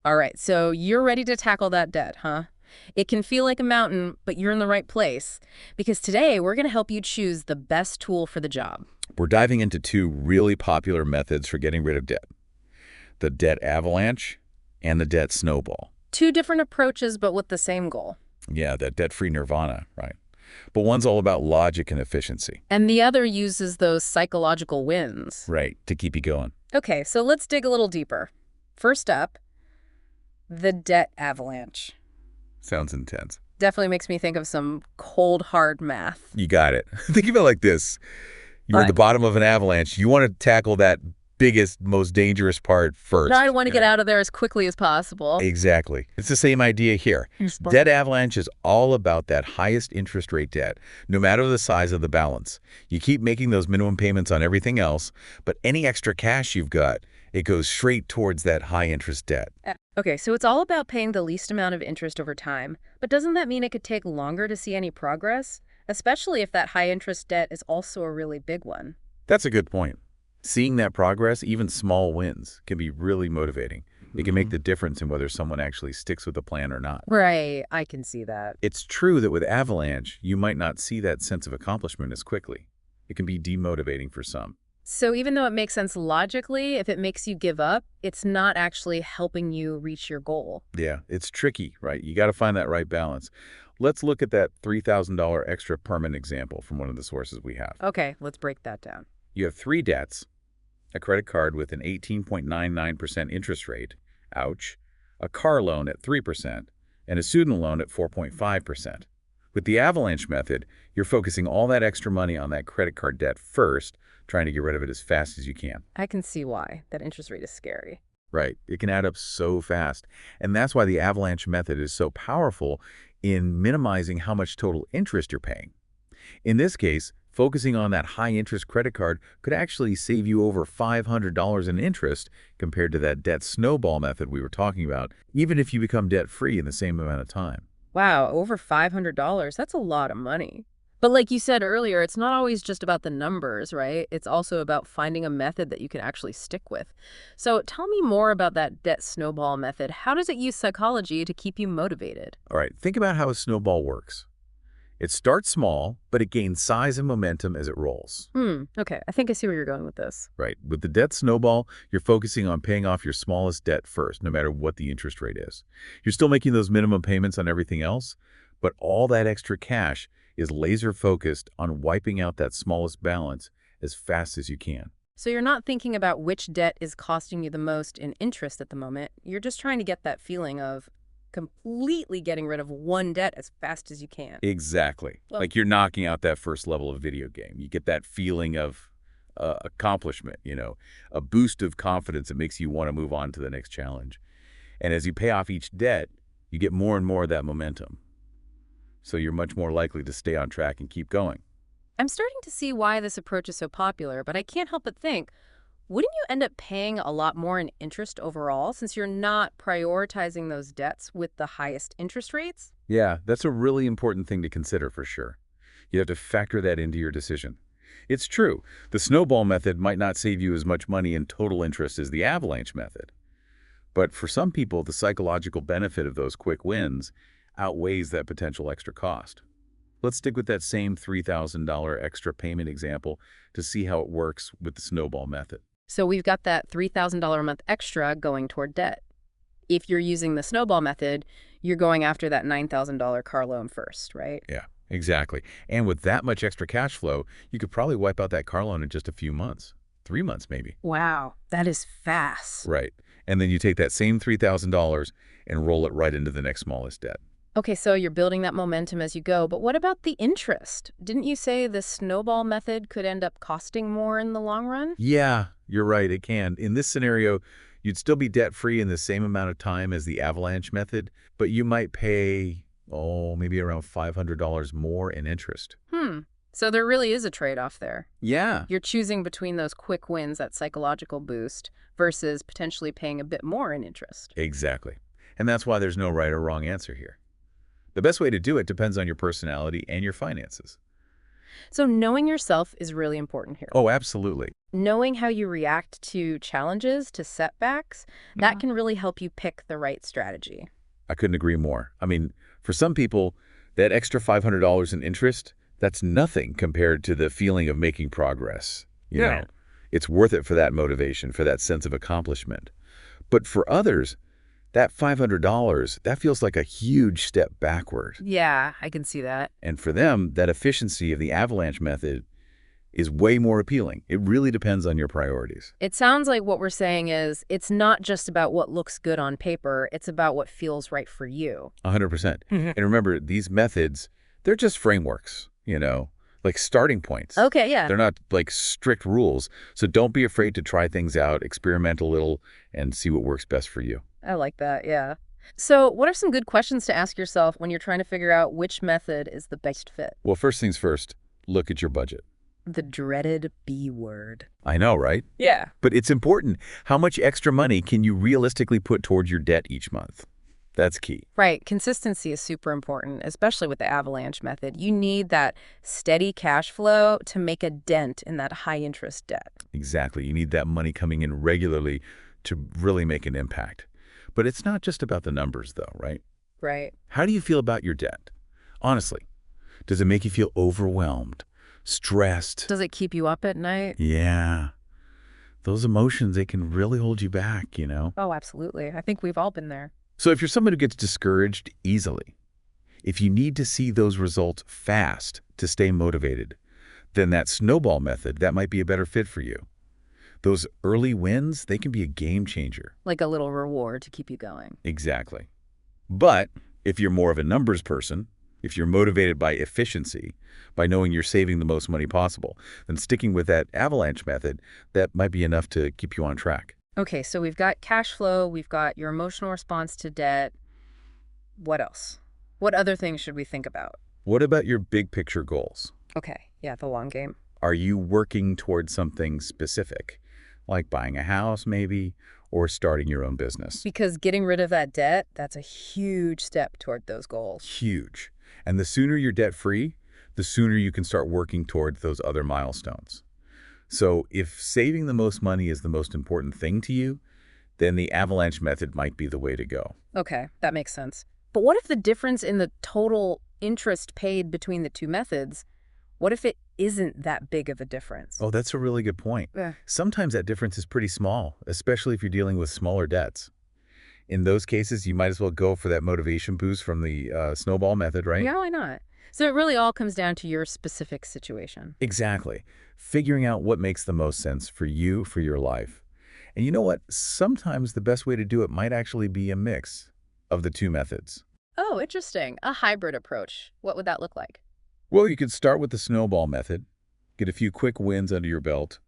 All right, so you're ready to tackle that debt, huh? It can feel like a mountain, but you're in the right place. Because today, we're going to help you choose the best tool for the job. We're diving into two really popular methods for getting rid of debt: the debt avalanche and the debt snowball. Two different approaches, but with the same goal. Yeah, that debt-free nirvana, right? But one's all about logic and efficiency. And the other uses those psychological wins. Right, to keep you going. Okay, so let's dig a little deeper. First up, the debt avalanche. Sounds intense. Definitely makes me think of some cold, hard math. You got it. Think of it like this. You're at the Right. bottom of an avalanche. You want to tackle that biggest, most dangerous part first. Now I want to get out of there as quickly as possible. Exactly. It's the same idea here. Debt avalanche is all about that highest interest rate debt, no matter the size of the balance. You keep making those minimum payments on everything else, but any extra cash you've got, it goes straight towards that high interest debt. Okay, so it's all about paying the least amount of interest over time. But doesn't that mean it could take longer to see any progress? Especially if that high interest debt is also a really big one. That's a good point. Seeing that progress, even small wins, can be really motivating. It can make the difference in whether someone actually sticks with the plan or not. Right, I can see that. It's true that with Avalanche, you might not see that sense of accomplishment as quickly. It can be demotivating for some. So even though it makes sense logically, if it makes you give up, it's not actually helping you reach your goal. Yeah, it's tricky, right? You got to find that right balance. Let's look at that $3,000 extra permanent example from one of the sources we have. Okay, let's break that down. You have three debts: a credit card with an 18.99% interest rate, ouch, a car loan at 3%, and a student loan at 4.5%. With the Avalanche method, you're focusing all that extra money on that credit card debt first, trying to get rid of it as fast as you can. I can see why. That interest rate is scary. Right. It can add up so fast. And that's why the Avalanche method is so powerful in minimizing how much total interest you're paying. In this case, focusing on that high-interest credit card could actually save you over $500 in interest compared to that debt snowball method we were talking about, even if you become debt-free in the same amount of time. Wow, over $500. That's a lot of money. But like you said earlier, it's not always just about the numbers, right? It's also about finding a method that you can actually stick with. So tell me more about that debt snowball method. How does it use psychology to keep you motivated? All right, think about how a snowball works. It starts small, but it gains size and momentum as it rolls. Okay. I think I see where you're going with this. Right. With the debt snowball, you're focusing on paying off your smallest debt first, no matter what the interest rate is. You're still making those minimum payments on everything else, but all that extra cash is laser focused on wiping out that smallest balance as fast as you can. So you're not thinking about which debt is costing you the most in interest at the moment. You're just trying to get that feeling of completely getting rid of one debt as fast as you can. Exactly. Well- Like you're knocking out that first level of video game. You get that feeling of accomplishment, a boost of confidence that makes you want to move on to the next challenge. And as you pay off each debt, you get more and more of that momentum. So you're much more likely to stay on track and keep going. I'm starting to see why this approach is so popular, but I can't help but think, wouldn't you end up paying a lot more in interest overall since you're not prioritizing those debts with the highest interest rates? Yeah, that's a really important thing to consider for sure. You have to factor that into your decision. It's true, the snowball method might not save you as much money in total interest as the avalanche method. But for some people, the psychological benefit of those quick wins outweighs that potential extra cost. Let's stick with that same $3,000 extra payment example to see how it works with the snowball method. So we've got that $3,000 a month extra going toward debt. If you're using the snowball method, you're going after that $9,000 car loan first, right? Yeah, exactly. And with that much extra cash flow, you could probably wipe out that car loan in just a few months. 3 months, maybe. Wow, that is fast. Right. And then you take that same $3,000 and roll it right into the next smallest debt. Okay, so you're building that momentum as you go, but what about the interest? Didn't you say the snowball method could end up costing more in the long run? Yeah, you're right, it can. In this scenario, you'd still be debt-free in the same amount of time as the avalanche method, but you might pay, maybe around $500 more in interest. So there really is a trade-off there. Yeah. You're choosing between those quick wins, that psychological boost, versus potentially paying a bit more in interest. Exactly. And that's why there's no right or wrong answer here. The best way to do it depends on your personality and your finances. So knowing yourself is really important here. Oh, absolutely. Knowing how you react to challenges, to setbacks, that can really help you pick the right strategy. I couldn't agree more. I mean, for some people, that extra $500 in interest, that's nothing compared to the feeling of making progress. You Yeah. know, it's worth it for that motivation, for that sense of accomplishment. But for others, that $500, that feels like a huge step backward. Yeah, I can see that. And for them, that efficiency of the avalanche method is way more appealing. It really depends on your priorities. It sounds like what we're saying is it's not just about what looks good on paper, it's about what feels right for you. 100%. Mhm. And remember, these methods, they're just frameworks, like starting points. Okay, yeah. They're not like strict rules. So don't be afraid to try things out, experiment a little, and see what works best for you. I like that, yeah. So, what are some good questions to ask yourself when you're trying to figure out which method is the best fit? Well, first things first, look at your budget. The dreaded B word. I know, right? Yeah. But it's important. How much extra money can you realistically put towards your debt each month? That's key. Right. Consistency is super important, especially with the avalanche method. You need that steady cash flow to make a dent in that high interest debt. Exactly. You need that money coming in regularly to really make an impact. But it's not just about the numbers, though, right? Right. How do you feel about your debt? Honestly, does it make you feel overwhelmed, stressed? Does it keep you up at night? Yeah. Those emotions, they can really hold you back. Oh, absolutely. I think we've all been there. So if you're someone who gets discouraged easily, if you need to see those results fast to stay motivated, then that snowball method, that might be a better fit for you. Those early wins, they can be a game changer. Like a little reward to keep you going. Exactly. But if you're more of a numbers person, if you're motivated by efficiency, by knowing you're saving the most money possible, then sticking with that avalanche method, that might be enough to keep you on track. Okay, so we've got cash flow, we've got your emotional response to debt. What else? What other things should we think about? What about your big picture goals? Okay, yeah, the long game. Are you working towards something specific, like buying a house maybe, or starting your own business? Because getting rid of that debt, that's a huge step toward those goals. Huge. And the sooner you're debt-free, the sooner you can start working towards those other milestones. So if saving the most money is the most important thing to you, then the avalanche method might be the way to go. Okay, that makes sense. But what if the difference in the total interest paid between the two methods, what if it isn't that big of a difference? Oh, that's a really good point. Yeah. Sometimes that difference is pretty small, especially if you're dealing with smaller debts. In those cases, you might as well go for that motivation boost from the snowball method, right? Yeah, why not? So it really all comes down to your specific situation. Exactly. Figuring out what makes the most sense for you, for your life. And you know what? Sometimes the best way to do it might actually be a mix of the two methods. Oh, interesting. A hybrid approach. What would that look like? Well, you could start with the snowball method, get a few quick wins under your belt,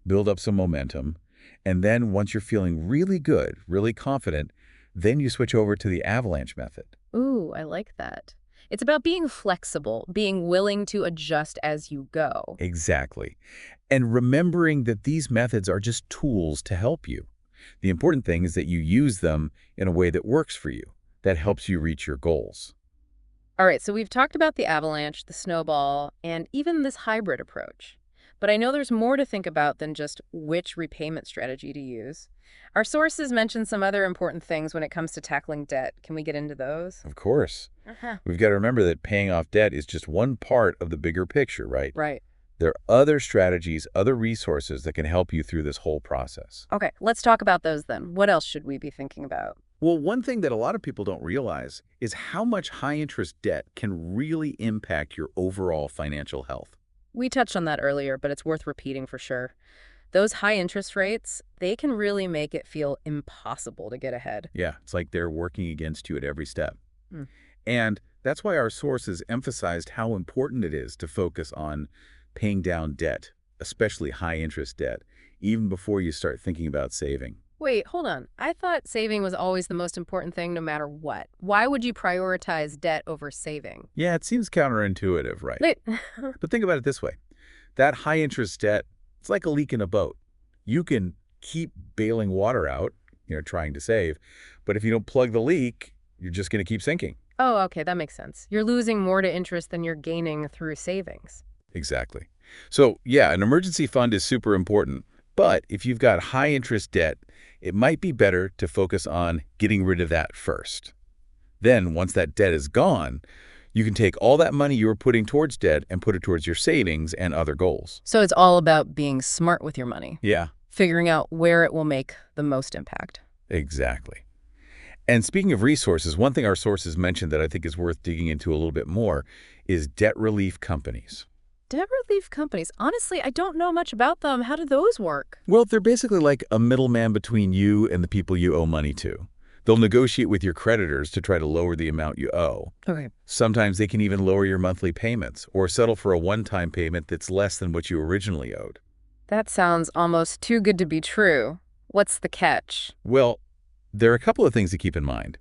build up some momentum, and then once you're feeling really good, really confident, then you switch over to the avalanche method. Ooh, I like that. It's about being flexible, being willing to adjust as you go. Exactly. And remembering that these methods are just tools to help you. The important thing is that you use them in a way that works for you, that helps you reach your goals. All right, so we've talked about the avalanche, the snowball, and even this hybrid approach. But I know there's more to think about than just which repayment strategy to use. Our sources mention some other important things when it comes to tackling debt. Can we get into those? Of course. Uh-huh. We've got to remember that paying off debt is just one part of the bigger picture, right? Right. There are other strategies, other resources that can help you through this whole process. Okay, let's talk about those then. What else should we be thinking about? Well, one thing that a lot of people don't realize is how much high-interest debt can really impact your overall financial health. We touched on that earlier, but it's worth repeating for sure. Those high interest rates, they can really make it feel impossible to get ahead. Yeah, it's like they're working against you at every step. Hmm. And that's why our sources emphasized how important it is to focus on paying down debt, especially high-interest debt, even before you start thinking about saving. Wait, hold on. I thought saving was always the most important thing no matter what. Why would you prioritize debt over saving? Yeah, it seems counterintuitive, right? Wait. But think about it this way. That high-interest debt, it's like a leak in a boat. You can keep bailing water out, trying to save, but if you don't plug the leak, you're just going to keep sinking. Oh, okay, that makes sense. You're losing more to interest than you're gaining through savings. Exactly. So, yeah, an emergency fund is super important. But if you've got high interest debt, it might be better to focus on getting rid of that first. Then, once that debt is gone, you can take all that money you were putting towards debt and put it towards your savings and other goals. So it's all about being smart with your money, Yeah, figuring out where it will make the most impact. exactly. And speaking of resources, one thing our sources mentioned that I think is worth digging into a little bit more is debt relief companies. Debt relief companies, honestly, I don't know much about them. How do those work? Well, they're basically like a middleman between you and the people you owe money to. They'll negotiate with your creditors to try to lower the amount you owe. Okay. Sometimes they can even lower your monthly payments or settle for a one-time payment that's less than what you originally owed. That sounds almost too good to be true. What's the catch? Well, there are a couple of things to keep in mind.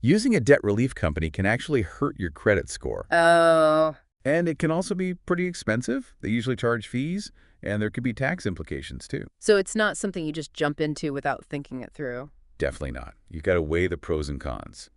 Using a debt relief company can actually hurt your credit score. Oh, And it can also be pretty expensive. They usually charge fees, and there could be tax implications too. so it's not something you just jump into without thinking it through. Definitely not. You've got to weigh the pros and cons.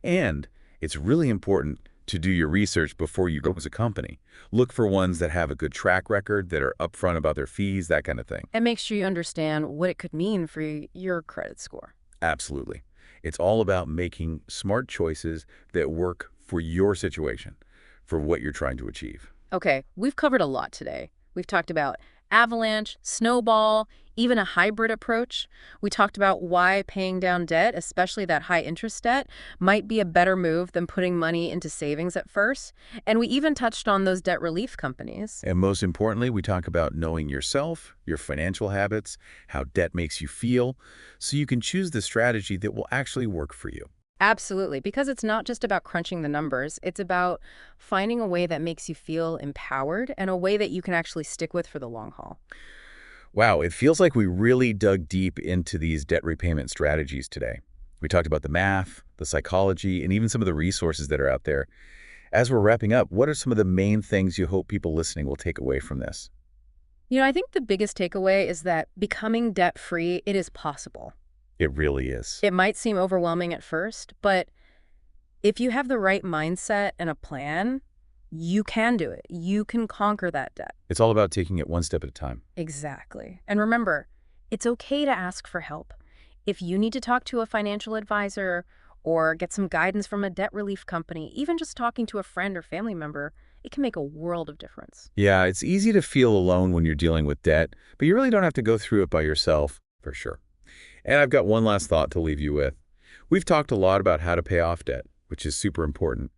And it's really important to do your research before you go as a company. Look for ones that have a good track record, that are upfront about their fees, that kind of thing. And make sure you understand what it could mean for your credit score. Absolutely. It's all about making smart choices that work for your situation, for what you're trying to achieve. Okay, we've covered a lot today. We've talked about avalanche, snowball, even a hybrid approach. We talked about why paying down debt, especially that high interest debt, might be a better move than putting money into savings at first. And we even touched on those debt relief companies. And most importantly, we talk about knowing yourself, your financial habits, how debt makes you feel, so you can choose the strategy that will actually work for you. Absolutely, because it's not just about crunching the numbers. It's about finding a way that makes you feel empowered and a way that you can actually stick with for the long haul. Wow, it feels like we really dug deep into these debt repayment strategies today. We talked about the math, the psychology, and even some of the resources that are out there. As we're wrapping up, what are some of the main things you hope people listening will take away from this? I think the biggest takeaway is that becoming debt-free, it is possible. It really is. It might seem overwhelming at first, but if you have the right mindset and a plan, you can do it. You can conquer that debt. It's all about taking it one step at a time. Exactly. And remember, it's okay to ask for help. If you need to talk to a financial advisor or get some guidance from a debt relief company, even just talking to a friend or family member, it can make a world of difference. Yeah, it's easy to feel alone when you're dealing with debt, but you really don't have to go through it by yourself, for sure. And I've got one last thought to leave you with. We've talked a lot about how to pay off debt, which is super important.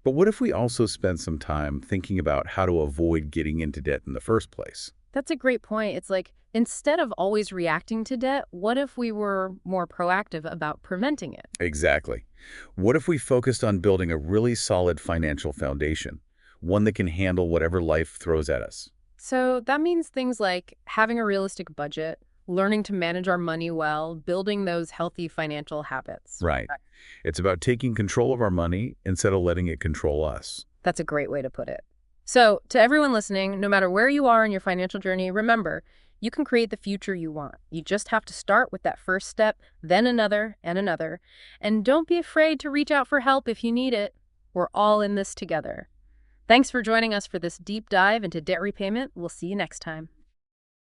But what if we also spend some time thinking about how to avoid getting into debt in the first place? That's a great point. It's like, instead of always reacting to debt, what if we were more proactive about preventing it? Exactly. What if we focused on building a really solid financial foundation, one that can handle whatever life throws at us? So that means things like having a realistic budget, learning to manage our money well, building those healthy financial habits. Right. It's about taking control of our money instead of letting it control us. That's a great way to put it. So, to everyone listening, no matter where you are in your financial journey, remember, you can create the future you want. You just have to start with that first step, then another and another. And don't be afraid to reach out for help if you need it. We're all in this together. Thanks for joining us for this deep dive into debt repayment. We'll see you next time.